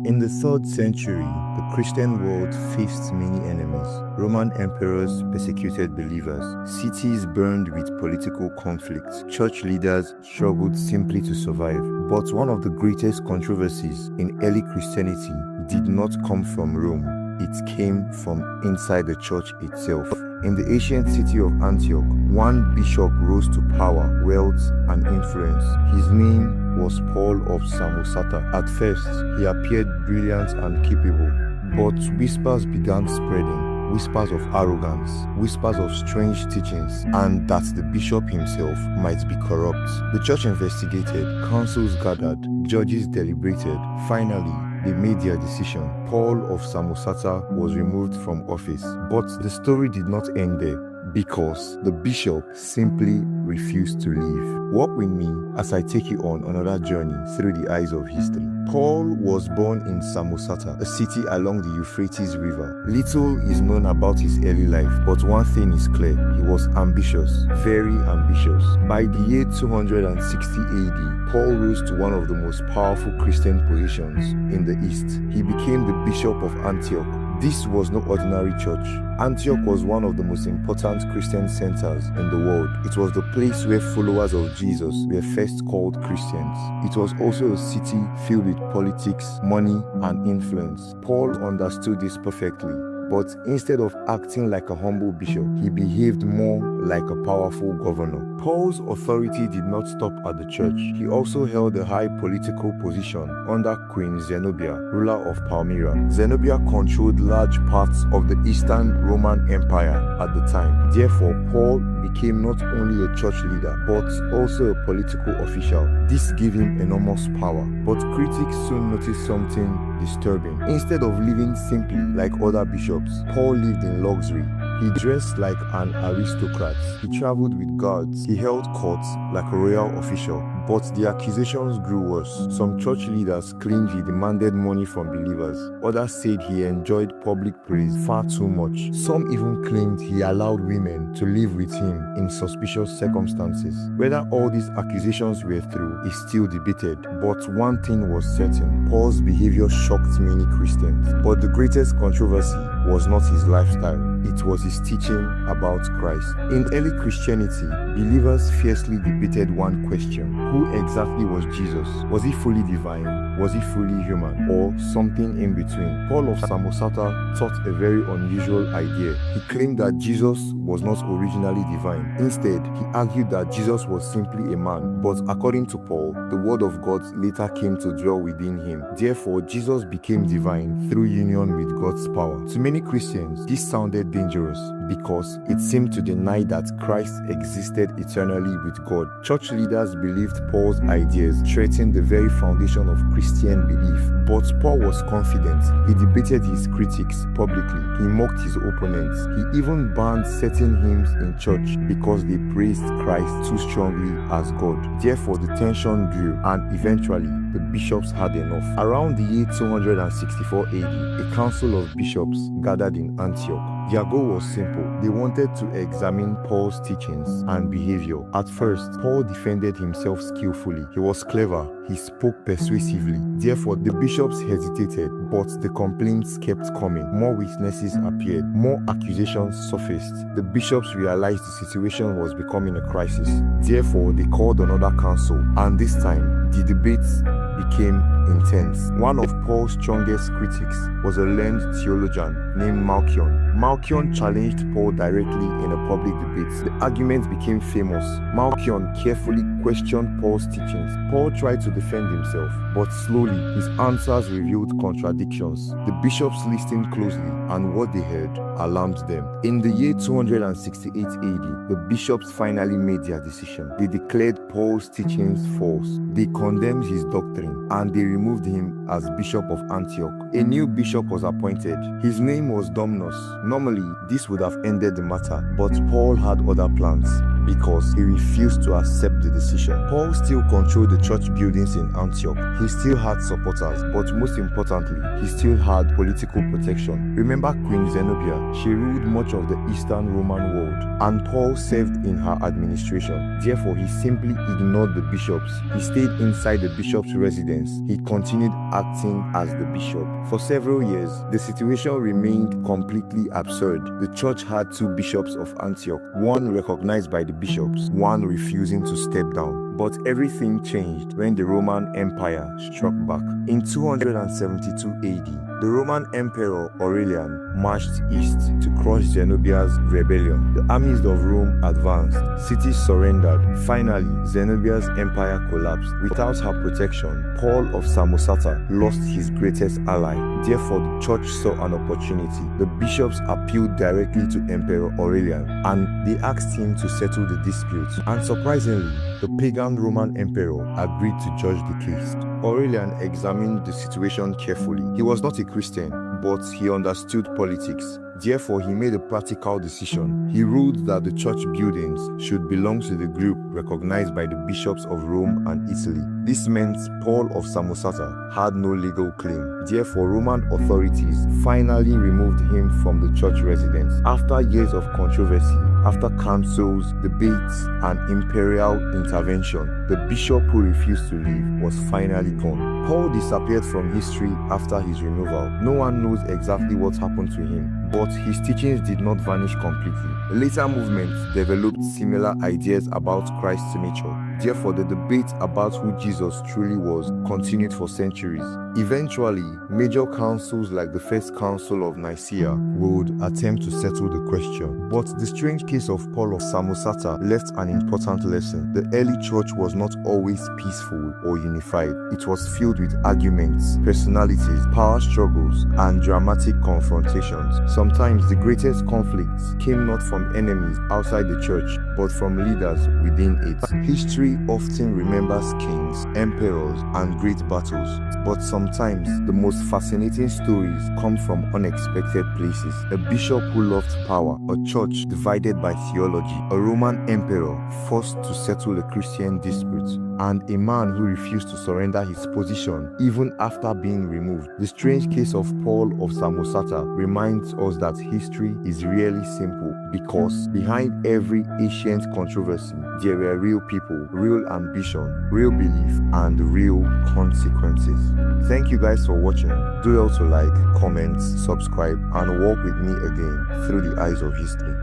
In the 3rd century, the Christian world faced many enemies. Roman emperors persecuted believers, cities burned with political conflicts, church leaders struggled simply to survive. But one of the greatest controversies in early Christianity did not come from Rome. It came from inside the church itself. In the ancient city of Antioch, one bishop rose to power, wealth, and influence. His name was Paul of Samosata. At first, he appeared brilliant and capable, but whispers began spreading. Whispers of arrogance, whispers of strange teachings, and that the bishop himself might be corrupt. The church investigated, councils gathered, judges deliberated. Finally, they made their decision. Paul of Samosata was removed from office. But the story did not end there, because the bishop simply refused to leave. Walk with me as I take you on another journey through the eyes of history. Paul was born in Samosata, a city along the Euphrates River. Little is known about his early life, but one thing is clear: he was ambitious, very ambitious. By the year 260 AD, Paul rose to one of the most powerful Christian positions in the East. He became the Bishop of Antioch. This was no ordinary church. Antioch was one of the most important Christian centers in the world. It was the place where followers of Jesus were first called Christians. It was also a city filled with politics, money, and influence. Paul understood this perfectly. But instead of acting like a humble bishop, he behaved more like a powerful governor. Paul's authority did not stop at the church. He also held a high political position under Queen Zenobia, ruler of Palmyra. Zenobia controlled large parts of the Eastern Roman Empire at the time. Therefore, Paul became not only a church leader, but also a political official. This gave him enormous power. But critics soon noticed something disturbing. Instead of living simply like other bishops, Paul lived in luxury. He dressed like an aristocrat. He traveled with guards. He held courts like a royal official. But the accusations grew worse. Some church leaders claimed he demanded money from believers. Others said he enjoyed public praise far too much. Some even claimed he allowed women to live with him in suspicious circumstances. Whether all these accusations were true is still debated. But one thing was certain: Paul's behavior shocked many Christians. But the greatest controversy was not his lifestyle. It was his teaching about Christ. In early Christianity, believers fiercely debated one question: who exactly was Jesus? Was he fully divine? Was he fully human? Or something in between? Paul of Samosata taught a very unusual idea. He claimed that Jesus was not originally divine. Instead, he argued that Jesus was simply a man. But according to Paul, the word of God later came to dwell within him. Therefore, Jesus became divine through union with God's power. To many Christians, this sounded dangerous because it seemed to deny that Christ existed eternally with God. Church leaders believed Paul's ideas threatened the very foundation of Christian belief. But Paul was confident. He debated his critics publicly. He mocked his opponents. He even banned certain hymns in church because they praised Christ too strongly as God. Therefore, the tension grew, and eventually, the bishops had enough. Around the year 264 AD, a council of bishops gathered in Antioch. Their goal was simple. They wanted to examine Paul's teachings and behavior. At first, Paul defended himself skillfully. He was clever. He spoke persuasively. Therefore, the bishops hesitated, but the complaints kept coming. More witnesses appeared. More accusations surfaced. The bishops realized the situation was becoming a crisis. Therefore, they called another council, and this time, the debates became intense. One of Paul's strongest critics was a learned theologian named Malchion. Malchion challenged Paul directly in a public debate. The argument became famous. Malchion carefully questioned Paul's teachings. Paul tried to defend himself, but slowly his answers revealed contradictions. The bishops listened closely, and what they heard alarmed them. In the year 268 AD, the bishops finally made their decision. They declared Paul's teachings false. They condemned his doctrine, and they removed him as Bishop of Antioch. A new bishop was appointed. His name was Domnus. Normally, this would have ended the matter, but Paul had other plans. because he refused to accept the decision. Paul still controlled the church buildings in Antioch. He still had supporters, but most importantly, he still had political protection. Remember Queen Zenobia? She ruled much of the Eastern Roman world, and Paul served in her administration. Therefore, he simply ignored the bishops. He stayed inside the bishop's residence. He continued acting as the bishop. For several years, the situation remained completely absurd. The church had two bishops of Antioch, one recognized by the bishops, one refusing to step down. But everything changed when the Roman Empire struck back. In 272 AD, the Roman Emperor Aurelian marched east to crush Zenobia's rebellion. The armies of Rome advanced. Cities surrendered. Finally, Zenobia's empire collapsed. Without her protection, Paul of Samosata lost his greatest ally. Therefore, the church saw an opportunity. The bishops appealed directly to Emperor Aurelian, and they asked him to settle the dispute. And surprisingly, the pagan Roman emperor agreed to judge the case. Aurelian examined the situation carefully. He was not a Christian, but he understood politics. Therefore, he made a practical decision. He ruled that the church buildings should belong to the group recognized by the bishops of Rome and Italy. This meant Paul of Samosata had no legal claim. Therefore, Roman authorities finally removed him from the church residence. After years of controversy, after councils, debates, and imperial intervention, the bishop who refused to leave was finally gone. Paul disappeared from history after his removal. No one knows exactly what happened to him, but his teachings did not vanish completely. Later movements developed similar ideas about Christ's nature. Therefore, the debate about who Jesus truly was continued for centuries. Eventually, major councils like the First Council of Nicaea would attempt to settle the question. But the strange case of Paul of Samosata left an important lesson. The early church was not always peaceful or unified. It was filled with arguments, personalities, power struggles, and dramatic confrontations. Sometimes the greatest conflicts came not from enemies outside the church, but from leaders within it. History often remembers kings, emperors, and great battles, but sometimes the most fascinating stories come from unexpected places. A bishop who loved power, a church divided by theology, a Roman emperor forced to settle a Christian dispute, and a man who refused to surrender his position even after being removed. The strange case of Paul of Samosata reminds us that history is really simple, because behind every ancient controversy, there were real people, real ambition, real belief, and real consequences. Thank you guys for watching. Do also like, comment, subscribe, and walk with me again through the eyes of history.